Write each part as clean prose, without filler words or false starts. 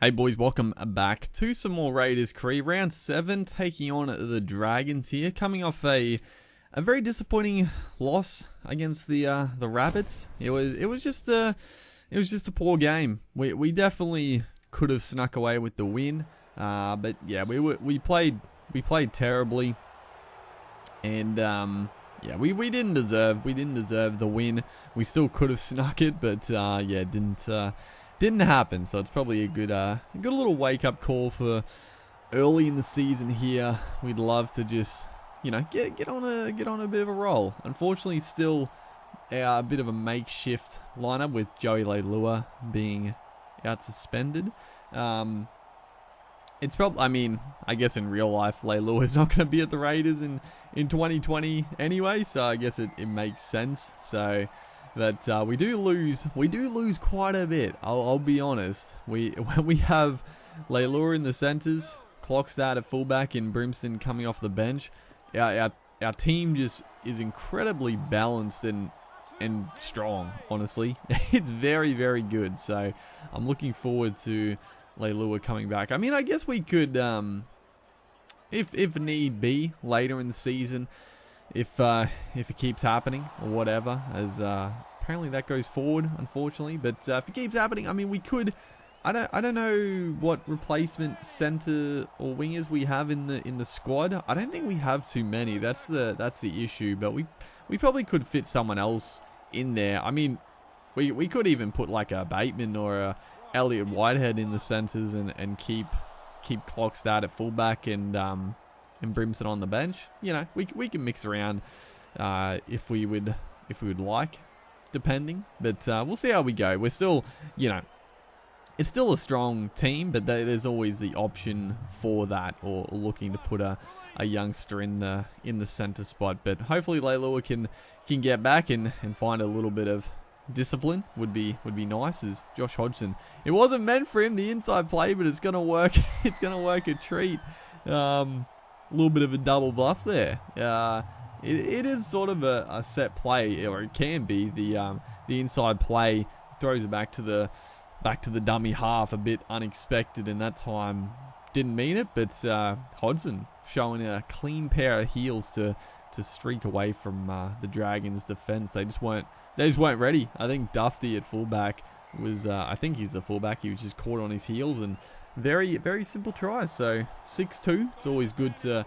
Hey boys, welcome back to some more Raiders career. Round 7, taking on the Dragons here, coming off a very disappointing loss against the Rabbits. It was just a poor game. We definitely could have snuck away with the win, but yeah, we played terribly, and yeah, we didn't deserve the win. We still could have snuck it, but yeah, didn't happen. So it's probably a good little wake up call for early in the season here. We'd love to just, you know, get on a bit of a roll. Unfortunately, still a bit of a makeshift lineup with Joey Leilua being out suspended. It's probably, I mean, I guess in real life, Leilua is not going to be at the Raiders in 2020 anyway, so I guess it makes sense. So, but we do lose quite a bit. I'll be honest. When we have Leilua in the centres, Clockstad at fullback, and Brimson coming off the bench, our team just is incredibly balanced and strong. Honestly, it's very, very good. So I'm looking forward to Leilua coming back. I mean, I guess we could, if need be, later in the season, if it keeps happening or whatever, as apparently that goes forward, unfortunately. But if it keeps happening, I mean, we could. I don't know what replacement centre or wingers we have in the squad. I don't think we have too many. That's the issue. But we probably could fit someone else in there. I mean, we could even put like a Bateman or a Elliot Whitehead in the centres and keep Clockstad at fullback and Brimson on the bench. You know, we can mix around if we would like, depending. But we'll see how we go. We're still, you know, it's still a strong team, but there's always the option for that, or looking to put a youngster in the centre spot. But hopefully Leilua can get back and find a little bit of discipline. Would be nice. As Josh Hodgson, it wasn't meant for him, the inside play, but it's gonna work. It's gonna work a treat. A little bit of a double bluff there. It is sort of a set play, or it can be. The inside play throws it back to the dummy half, a bit unexpected, and that time didn't mean it. But Hodgson showing a clean pair of heels to streak away from the Dragons' defense. They just weren't ready. I think Dufty at fullback was, I think he's the fullback. He was just caught on his heels, and very, very simple tries. So 6-2. It's always good to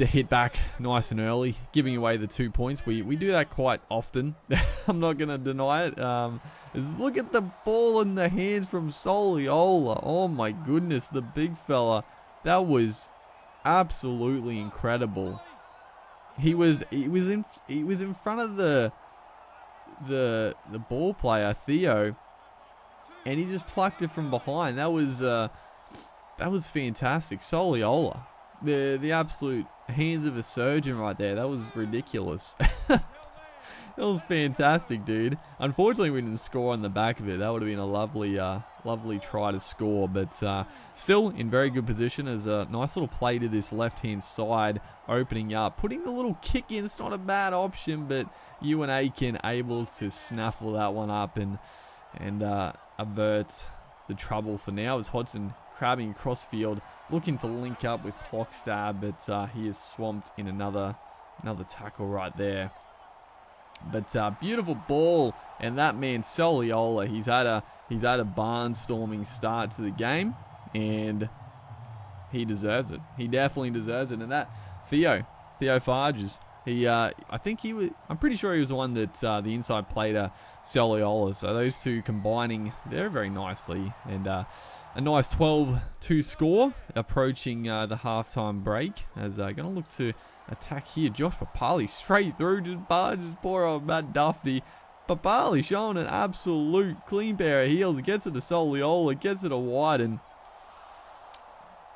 hit back nice and early, giving away the 2 points. We do that quite often. I'm not going to deny it. Look at the ball in the hands from Soliola. Oh my goodness, the big fella. That was absolutely incredible. He was in front of the ball player, Theo, and he just plucked it from behind. That was fantastic. Soliola. The absolute hands of a surgeon right there. That was ridiculous. That was fantastic, dude. Unfortunately, we didn't score on the back of it. That would have been a lovely try to score. But still in very good position, as a nice little play to this left-hand side, opening up, putting the little kick in. It's not a bad option, but Ewan Aiken able to snaffle that one up and avert the trouble for now, as Hodgson crabbing across field, looking to link up with Clockstad, but he is swamped in another tackle right there. But beautiful ball, and that man Soliola, he's had a barnstorming start to the game, and he deserves it. He definitely deserves it. And that Theo Farges, I'm pretty sure he was the one that the inside played to Soliola. So those two combining very, very nicely, and a nice 12-2 score approaching the halftime break, as going to look to attack here. Josh Papali straight through, just barges poor old Matt Dufty. Papali showing an absolute clean pair of heels, gets it to Soliola, gets it to White, and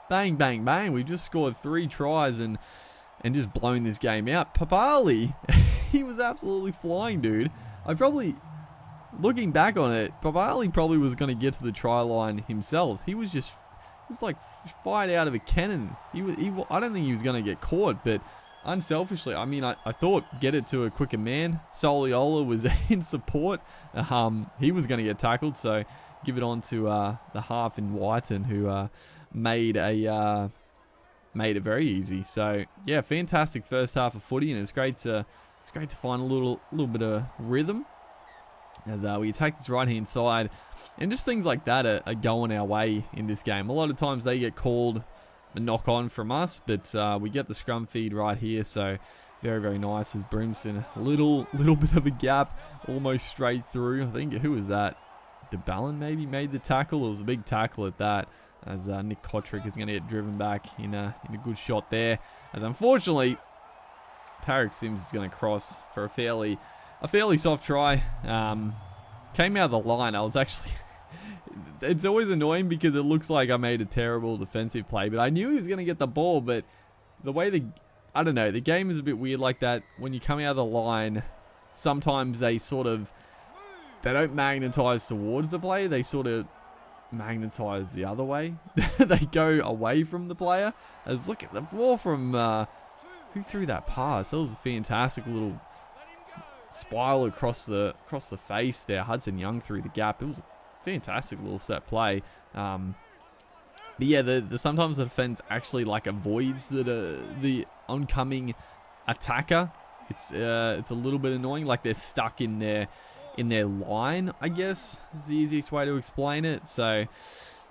bang, bang, bang. We just scored 3 tries and just blown this game out. Papali, he was absolutely flying, dude. Looking back on it, Papali probably was going to get to the try line himself. He was like fired out of a cannon. I don't think he was going to get caught, but unselfishly, I mean, I thought get it to a quicker man. Soliola was in support. He was going to get tackled, so give it on to the half in Whiten, who made it very easy. So yeah, fantastic first half of footy, and it's great to find a little bit of rhythm as we attack this right hand side, and just things like that are going our way in this game. A lot of times they get called a knock on from us, but we get the scrum feed right here, so very, very nice as Brimson, a little bit of a gap, almost straight through. I think, who was that? DeBallin maybe made the tackle. It was a big tackle at that, as Nick Kotrick is going to get driven back in a good shot there, as unfortunately Tarek Sims is going to cross for a fairly soft try. Came out of the line. I was actually it's always annoying because it looks like I made a terrible defensive play, but I knew he was going to get the ball. But the way I don't know, the game is a bit weird like that. When you come out of the line, sometimes they don't magnetize towards the play, they sort of magnetize the other way. They go away from the player. As look at the ball from who threw that pass? That was a fantastic little spiral across the face there. Hudson Young through the gap. It was a fantastic little set play. But yeah, sometimes the defense actually like avoids the oncoming attacker. It's a little bit annoying. Like they're stuck in their line, I guess is the easiest way to explain it. So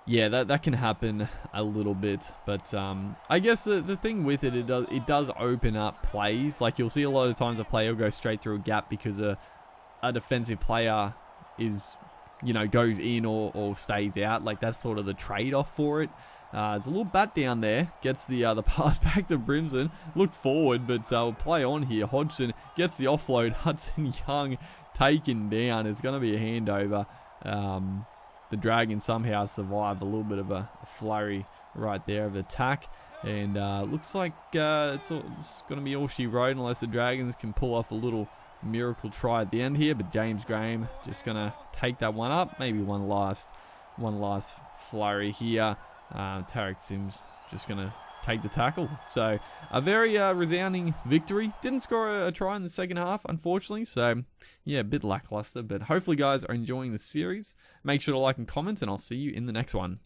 yeah, that can happen a little bit, but I guess the thing with it does open up plays. Like you'll see a lot of times a player will go straight through a gap because a defensive player goes in or stays out. Like that's sort of the trade-off for it. There's a little bat down there, gets the pass back to Brimson, looked forward, but we'll play on here. Hodgson gets the offload, Hudson Young taken down. It's going to be a handover. The Dragons somehow survive a little bit of a flurry right there of attack, and looks like it's going to be all she wrote unless the Dragons can pull off a little miracle try at the end here. But James Graham just going to take that one up, maybe one last flurry here. Tarek Sims just going to take the tackle. So a very resounding victory. Didn't score a try in the second half, unfortunately. So yeah, a bit lackluster, but hopefully guys are enjoying the series. Make sure to like and comment, and I'll see you in the next one.